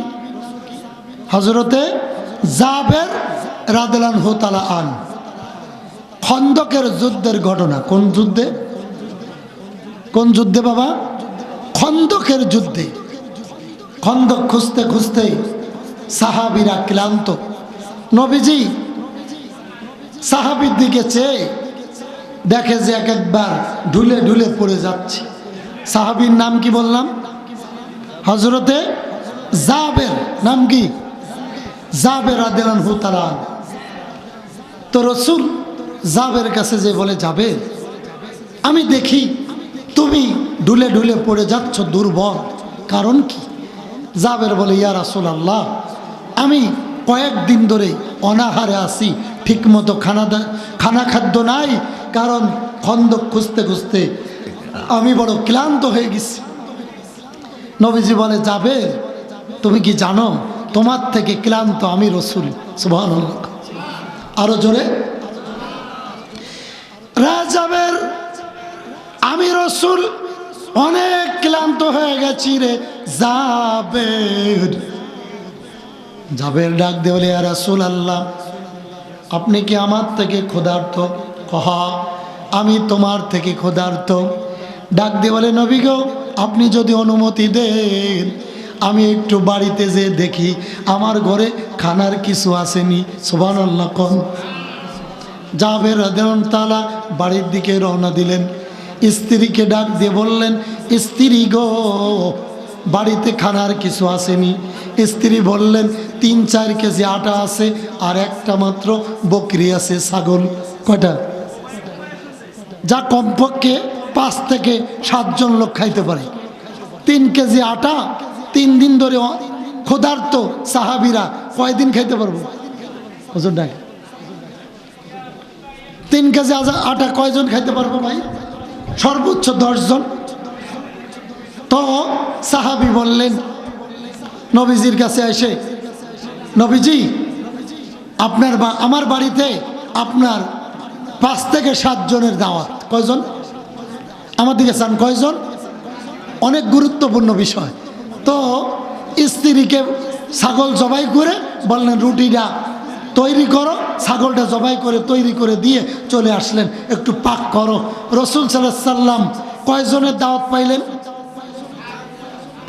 হযরতে জাবের রাদিয়াল্লাহু তাআলা আন। খন্দকের যুদ্ধের ঘটনা। কোন যুদ্ধে? কোন যুদ্ধে বাবা? খন্দকের যুদ্ধে। খন্দক খুঁজতে খুঁজতে সাহাবীরা ক্লান্ত। নবীজি সাহাবীর দিকে চেয়ে দেখে যে এক একবার ঢুলে ঢুলে পড়ে যাচ্ছে। সাহাবীর নাম কি বললাম? হযরতে জাবের। নাম কি? জাবের রাদিয়াল্লাহু তাআলা। তো রাসূল জাবের কাছে যে বলে, যাবে আমি দেখি তুমি ঢুলে ঢুলে পড়ে যাচ্ছ, দুর্বল, কারণ কি? জাবের বলে, ইয়া রাসূলুল্লাহ, আমি কয়েকদিন ধরে অনাহারে আছি, ঠিকমতো খানা খাদ্য নাই, কারণ খন্দক খুঁজতে খুঁজতে আমি বড় ক্লান্ত হয়ে গেছি। নবীজি বলে, যাবে তুমি কি জানো তোমার থেকে ক্লান্ত আমি রাসূল। সুবহানাল্লাহ। আরো জোরে। রাজাবের আমি রাসূল অনেক ক্লান্ত হয়ে গেছি রে জাবের। জাবের ডাক দিয়ে বলে, ইয়া রাসূলুল্লাহ, আপনি কি আমার থেকে ক্ষুধার্ত? কহা, আমি তোমার থেকে ক্ষুধার্ত। ডাক দিয়ে বলে, নবী গো, আপনি যদি অনুমতি দেন আমি একটু বাড়িতে যেয়ে দেখি আমার ঘরে খানার কিছু আসেনি। সুবহানাল্লাহ। কোন জাবের রাদিয়াল্লাহু তাআলা বাড়ির দিকে রওনা দিলেন। স্ত্রীকে ডাক দিয়ে বললেন, স্ত্রী গো, বাড়িতে খানার কিছু আসেনি। স্ত্রী বললেন, 3-4 কেজি আটা আছে, আর একটা মাত্র বকরি আছে, ছাগল। কয়টা? যা কমপক্ষে 5 থেকে 7 জন লোক খাইতে পারে। 3 কেজি আটা 3 দিন ধরে ক্ষুধার্ত সাহাবীরা কয়দিন খাইতে পারবো? হুজুর ডাকে 3 কেজি আটা কয়জন খাইতে পারবো ভাই? সর্বোচ্চ 10 জন। তো সাহাবী বললেন নবীজির কাছে এসে, নবীজি আপনার বা আমার বাড়িতে আপনার 5 থেকে 7 জনের দাওয়াত। কয়জন? আমার দিকে চান কয়জন? অনেক গুরুত্বপূর্ণ বিষয়। তো স্ত্রীকে ছাগল জবাই করে বললেন রুটিটা তৈরি করো, ছাগলটা জবাই করে তৈরি করে দিয়ে চলে আসলেন, একটু পাক করো। রাসূল সাল্লাল্লাহু আলাইহি সাল্লাম কয়জনের দাওয়াত পাইলেন?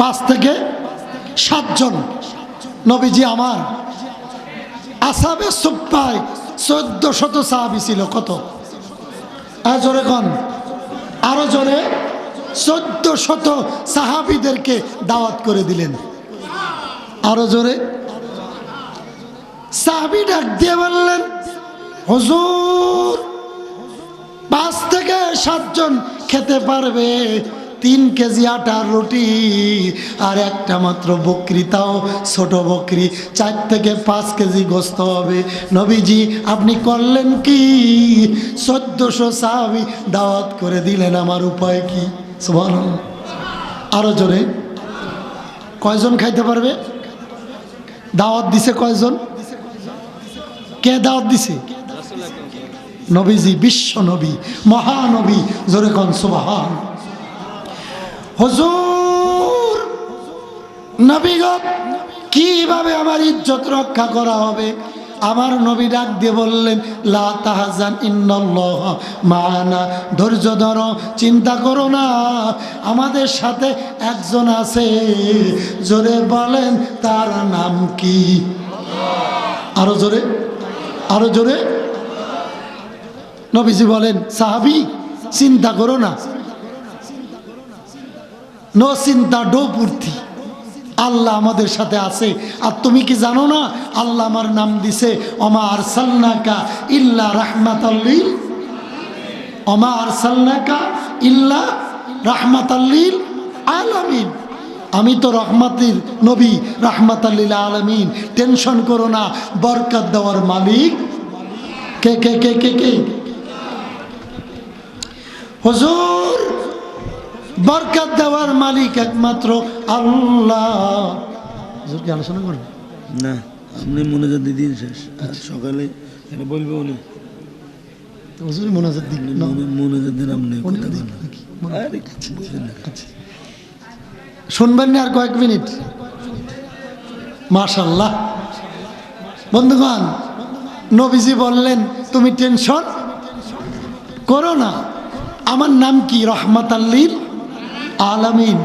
5 থেকে 7 জন। নবীজি আমার আসহাবে সুফফায় 1400 সাহাবী ছিল। কত? জোরে কোন, আরো জোরে। 1400 সাহাবীদেরকে দাওয়াত করে দিলেন। আরো জোরে। সাহাবী ডাক দিয়ে বললেন, হুজুর 5 থেকে 7 জন খেতে পারবে 3 কেজি আটার রুটি আর একটা মাত্র বকরি, তাও ছোট বকরি। 4 থেকে 5 কেজি গোস্ত হবে। নবীজি আপনি করলেন কি? 1400 সাহাবী দাওয়াত করে দিলেন, আমার উপায় কি? সুবহানাল্লাহ। আরো জোরে। কয়জন খাইতে পারবে? দাওয়াত দিছে কয়জন? কে দাওয়াত দিছে? নবীজি, বিশ্ব নবী, মহানবী। জোরে কোন সুবহান। হুজুর নবী গো, কিভাবে আমার ইজ্জত রক্ষা করা হবে? আমার নবী ডাক দিয়ে বললেন, লা তাহজান ইন্নাল্লাহ মা'ানা, ধৈর্য ধরো, চিন্তা করো না, আমাদের সাথে একজন আছে। জোরে বলেন, তার নাম কি? আরো জোরে, আরো জোরে। নবীজি বলেন, সাহাবী চিন্তা করো না, নো চিন্তা ডো পূর্তি, আল্লাহ আমাদের সাথে আছে। আর তুমি কি জানো না আল্লাহ আমার নাম দিছে ওমা আরসালনাকা ইল্লা রাহমাতাল লিল, ওমা আরসালনাকা ইল্লা রাহমাতাল লিল আলামিন। আমি তো রহমাতের নবী, রাহমাতাল লিল আলামিন। টেনশন করো না, বরকত দেওয়ার মালিক কে কে কে কে কে? হুজুর বরকত দেওয়ার মালিক একমাত্র আল্লাহ। হুজুর কি আলোচনা করবেন? না, আপনি মোনাজাত দিয়ে দিন শেষ। সকালে এটা বলবে উনি। তো হুজুর মোনাজাত দিন, মোনাজাত দিন আপনি। শুনবেন না আর কয়েক মিনিট? মাশাআল্লাহ। বন্ধুগণ, নবীজি বললেন তুমি টেনশন করো না, আমার নাম কি? রহমাতাল লিল আলামিন।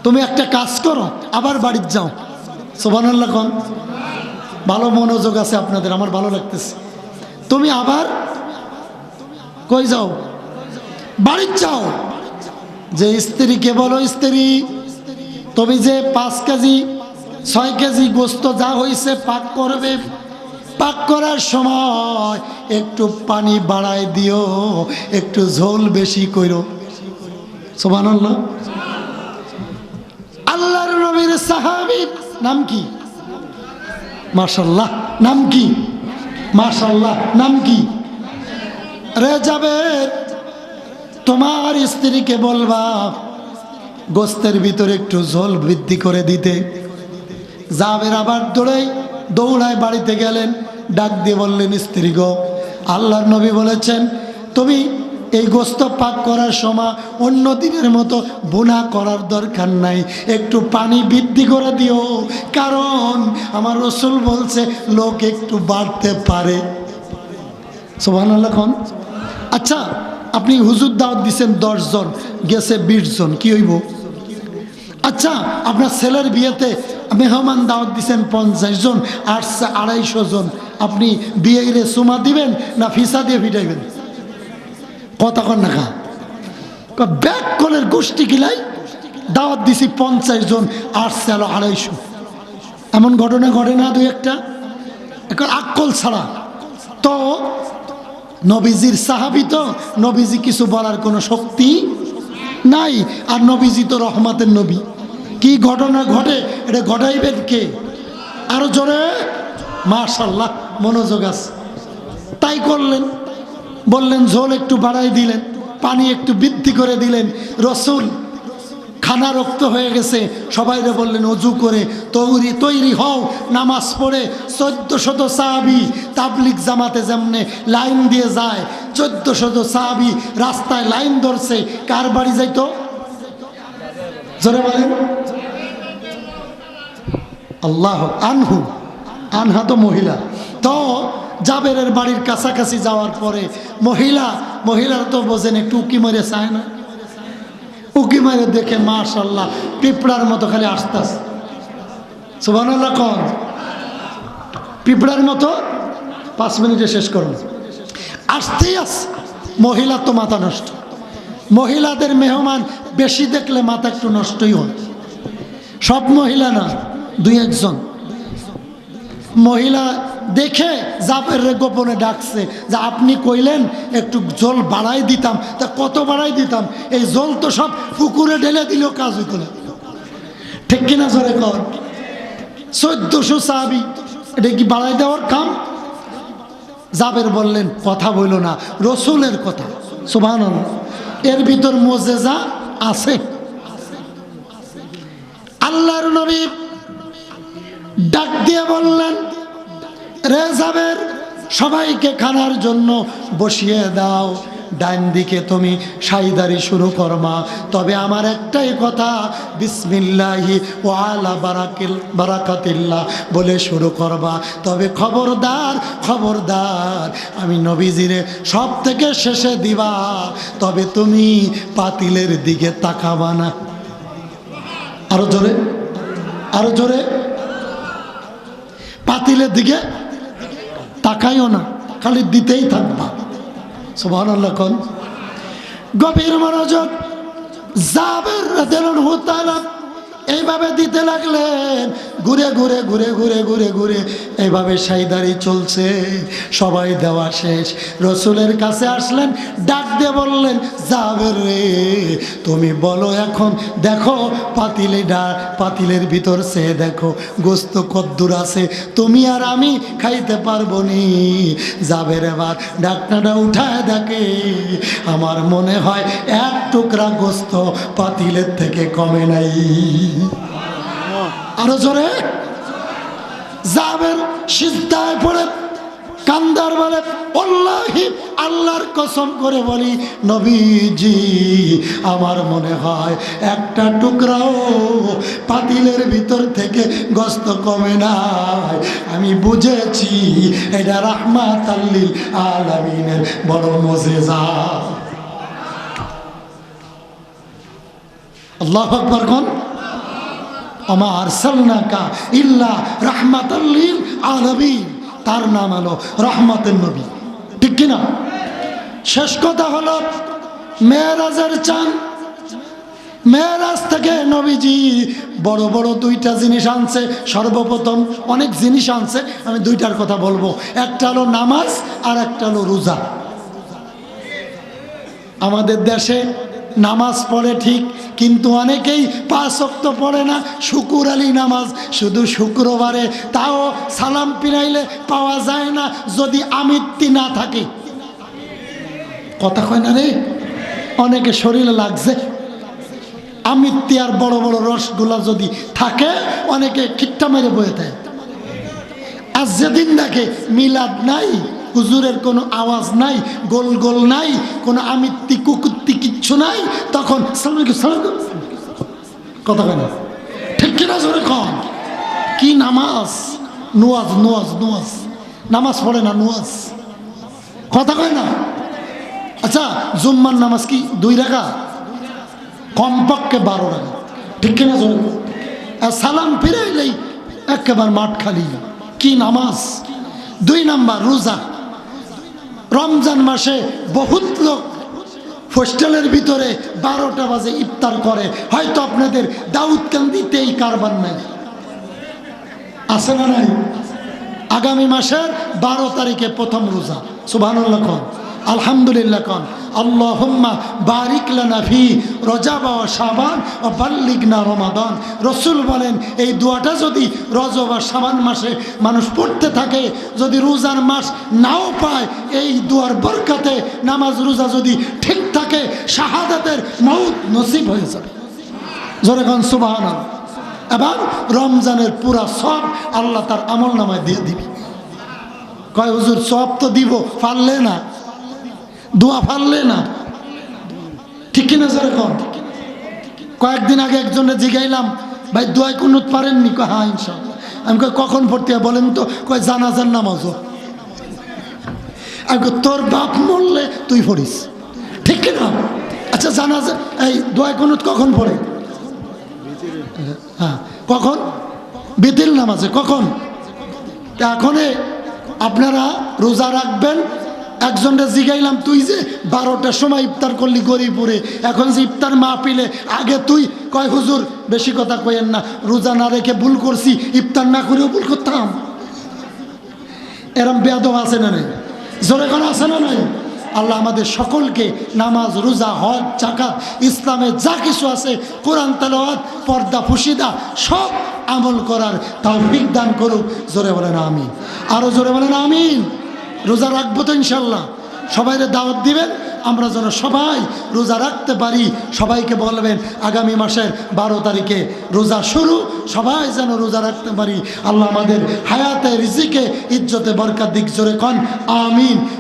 তুমি একটা কাজ করো, আবার বাড়িতে যাও। সুবহানাল্লাহ কোন। ভালো মনোযোগ আছে আপনাদের, আমার ভালো লাগতেছে। তুমি আবার কই যাও? বাড়িতে যাও। যে স্ত্রীকে বলো, স্ত্রী তুমি যে 5 কেজি 6 কেজি গোস্ত যা হয়েছে পাক করবে, পাক করার সময় একটু পানি বাড়ায় দিও, একটু ঝোল বেশি করো। সুবহানাল্লাহ। আল্লাহর নবীর সাহাবী নাম কি? মাশাআল্লাহ। নাম কি? মাশাআল্লাহ। নাম কি? রে জাবের, তোমার স্ত্রীকে বলবা গোস্তের ভিতরে একটু ঝোল বৃদ্ধি করে দিতে। জাবের আবার দৌড়ায় বাড়িতে গেলেন, ডাক দিয়ে বললেন, স্ত্রী গো, আল্লাহর নবী বলেছেন তুমি এই গোস্ত পাক করার সময় অন্য দিনের মতো বোনা করার দরকার নাই, একটু পানি বৃদ্ধি করে দিও, কারণ আমার রাসূল বলছে লোক একটু বাড়তে পারে। সুবহানাল্লাহ কোন। আচ্ছা, আপনি হুজুর দাওয়াত দিচ্ছেন 10 জন, গেছে 20 জন, কি হইব? আচ্ছা, আপনার ছেলের বিয়েতে মেহমান দাওয়াত দিচ্ছেন 50 জন, আসছে 250 জন, আপনি বিয়েরে সুমা দিবেন না ফিসা দিয়ে ফিটাইবেন? কথা কন না খা ব্যাক কলের গোষ্ঠী গিলাই দাওয়াত দিছি 50 জন, আসছে 250। এমন ঘটনা ঘটে না দুই একটা? এখন আক্কল ছাড়া। তো নবীজির সাহাবী, তো নবীজি কিছু বলার কোনো শক্তি নাই। আর নবীজি তো রহমতের নবী, কি ঘটনা ঘটে এটা ঘটাইবেন কে? আরো জোরে মাশাআল্লাহ, মনোযোগ আছে। তাই করলেন, বললেন ঝোল একটু বাড়াই দিলেন, পানি একটু বৃদ্ধি করে দিলেন। রাসূল খানা রক্ত হয়ে গেছে, সবাইরে বললেন অজু করে তৈরি হও, নামাজ পড়ে। 1400 সাহাবী তাবলিগ জামাতে যেমনে লাইন দিয়ে যায়, 1400 সাহাবী রাস্তায় লাইন ধরছে। কার বাড়ি যাইতো? জোরে বলেন। আল্লাহ আনহু, আনহা তো মহিলা। তো জাবেরের বাড়ির কাছাকাছি যাওয়ার পরে মহিলারা তো বোঝেন, একটু উকি মেরে চায় না, উকি মেরে দেখে মাশাআল্লাহ পিঁপড়ার মতো খালি আসতেছে। সুবহানাল্লাহ কোন পিঁপড়ার মতো। 5 মিনিটে শেষ করুন। আসতেই আস, মহিলা তো মাথা নষ্ট। মহিলাদের মেহমান বেশি দেখলে মাথা একটু নষ্টই হয়। সব মহিলা না, 2-1 মহিলা দেখে জাবেররে গোপনে ডাকছে যে আপনি কইলেন একটু জল বাড়াই দিতাম, তা কত বাড়াই দিতাম? এই জল তো সব পুকুরে ঢেলে দিলেও কাজ হইত না। ঠিক কিনা জোরে কর? 1400 সাহাবী, এটা কি বাড়াই দেওয়ার কাম? জাবের বললেন কথা বইল না, রসুলের কথা। সুবহানাল্লাহ। এর ভিতর মুজিজা আছে। আল্লাহর নবী ডাক দিয়ে বললেন, রে জাবের, সবাইকে খানার জন্য বসিয়ে দাও, ডান দিকে তুমি সাইদারি শুরু করবা। তবে আমার একটাই কথা, বিসমিল্লাহি ওয়া আলা বারাকাতিল্লাহ বলে শুরু করবা। তবে খবরদার আমি নবীজিরে সব থেকে শেষে দিবা, তবে তুমি পাতিলের দিকে তাকাবা না। আরো জোরে। পাতিলের দিকে তাকাইও না, খালি দিতেই থাকবা। সুবহানাল্লাহ কোন। গভীর মনোযোগ। জাবের রাদিয়াল্লাহু তাআলা এইভাবে দিতে লাগলেন, ঘুরে এইভাবে সাইদারি চলছে। সবাই দেওয়া শেষ, রসুলের কাছে আসলেন, ডাক দিয়ে বললেন, জাবের রে, তুমি বলো এখন, দেখো পাতিলের ভিতর সে দেখো গোস্ত কদ্দুর আছে, তুমি আর আমি খাইতে পারবো নি। জাবের এবার ডাকনাটা উঠায় দেখে, আমার মনে হয় 1 টুকরা গোস্ত পাতিলের থেকে কমে নাই। আরো জোরে। জাবের সিজদায় পড়ে কান্দার বলে, ওয়াল্লাহি, আল্লাহর কসম করে বলি নবীজি, আমার মনে হয় 1টা টুকরাও পাতিলের ভিতর থেকে গোস্ত কমে নাই। আমি বুঝেছি এটা রাহমাতাল লিল আলামিনের বড় মুজিজা। আল্লাহু আকবার কোন। ওমা আরসালনাকা ইল্লা রাহমাতাল লিল আলামিন, তার নাম হলো রহমতের নবী। ঠিক কিনা? শেষ কথা হলো মেরাজের চাঁদ। মেরাজ থেকে নবীজি বড় 2টা জিনিস আনছে। সর্বপ্রথম অনেক জিনিস আনছে, আমি 2টার কথা বলবো। একটা হলো নামাজ আর একটা হলো রোজা। আমাদের দেশে নামাজ পড়ে ঠিক, কিন্তু অনেকেই 5 ওয়াক্ত পড়ে না। শুকুর আলী নামাজ শুধু শুক্রবারে, তাও সালাম ফিরাইলে পাওয়া যায় না যদি আমিত্তি না থাকে। কথা কয় না রে, অনেকে শরীরে লাগছে আমিত্তি আর বড় রসগুলা যদি থাকে, অনেকে খিট্টা মেরে বয়ে দেয়। আর যেদিন দেখে মিলাদ নাই, হুজুরের কোনো আওয়াজ নাই, গোল নাই, কোনো আমিত্তি কুকুত্তি কিচ্ছু নাই, তখন কথা কয় না। ঠিক কিনা জোরে কম। কি নামাজ? নুয়াজ। নামাজ পড়ে না, নুয়াজ। কথা কয় না। আচ্ছা, জুম্মার নামাজ কি 2 রাকাত? কমপক্ষে 12 রাকাত। ঠিক কিনা জোরে। আর সালাম ফিরাইলেই একেবারে মাঠ খালি। কি নামাজ? 2 নাম্বার রোজা। রমজান মাসে বহুত লোক হোস্টেলের ভিতরে 12টা বাজে ইফতার করে। হয়তো আপনাদের দাউদকান্দিতে এই কারবার নাই, আছে না নাই? আগামী মাসের 12 তারিখে প্রথম রোজা। সুবহানাল্লাহ কোন, আলহামদুলিল্লাহ কোন। আল্লাহুম্মা বারিক লানা ফি রজব ওয়া শাবান ওয়া বাল্লিগনা রমাদান। রাসূল বলেন, এই দোয়াটা যদি রজব আর শাবান মাসে মানুষ পড়তে থাকে, যদি রোজার মাস নাও পায়, এই দোয়ার বরকতে নামাজ রোজা যদি ঠিক থাকে, শাহাদাতের মউত নসিব হয়ে যাবে। জোরে কোন সুবহানাল্লাহ। এবং রমজানের পুরা সব আল্লাহ তার আমল নামায় দিয়ে দিবে। কয় হুজুর সব তো দিব, পারলে না, দোয়া পারলে না, ঠিক কিনা জোরে কোন? কয়েকদিন আগে একজনের জিগাইলাম, ভাই দোয়ায় কুনুত পারেননি? কয় হ্যাঁ ইনশাআল্লাহ। আমি কই কখন পড়তে হয় বলেন তো? কয় জানাজার নামাজও। আমি কই তোর বাপ মরলে তুই পড়িস, ঠিক কিনা? আচ্ছা জানাজা এই দোয়ায় কুনুত কখন পড়ে? হ্যাঁ কখন? বিতিল নামাজে। কখন? এখন আপনারা রোজা রাখবেন। একজনটা জিগাইলাম, তুই যে 12টার সময় ইফতার করলি গরিবপুরে, এখন যে ইফতার মাহফিলে আগে তুই, কয় হুজুর বেশি কথা কইেন না, রোজা না রেখে ভুল করছি, ইফতার না করেও ভুল করতাম। এরম বেয়াদব আছে না নাই? জোরে কোন আছে না নাই? আল্লাহ আমাদের সকলকে নামাজ, রোজা, হজ, যাকাত, ইসলামে যা কিছু আছে, কোরআন তেলাওয়াত, পর্দা ফুশিদা সব আমল করার তৌফিক দান করুক। জোরে বলেন আমিন। আরো জোরে বলেন আমিন। রোজা রাখবো তো ইনশাল্লাহ। সবাইরে দাওয়াত দিবেন, আমরা যেন সবাই রোজা রাখতে পারি। সবাইকে বলবেন আগামী মাসের 12 তারিখে রোজা শুরু, সবাই যেন রোজা রাখতে পারি। আল্লাহ আমাদের হায়াতে, রিজিকে, ইজ্জতে বরকত দিক। জোরে কোন আমিন।